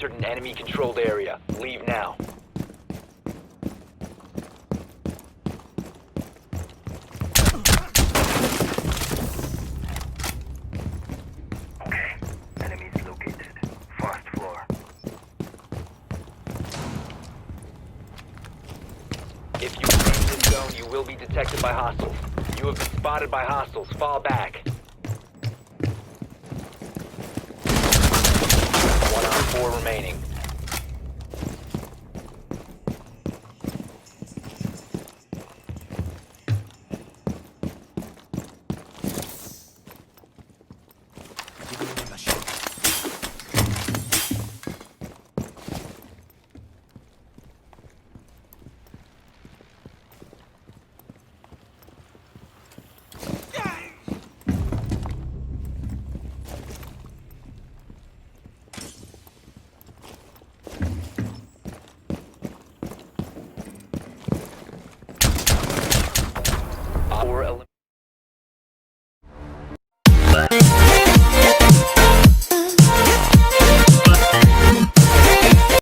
entered an enemy-controlled area. Leave now. Okay. Enemies located. First floor. If you remain in this zone, you will be detected by hostiles. You have been spotted by hostiles. Fall back. 1 on 4 remaining.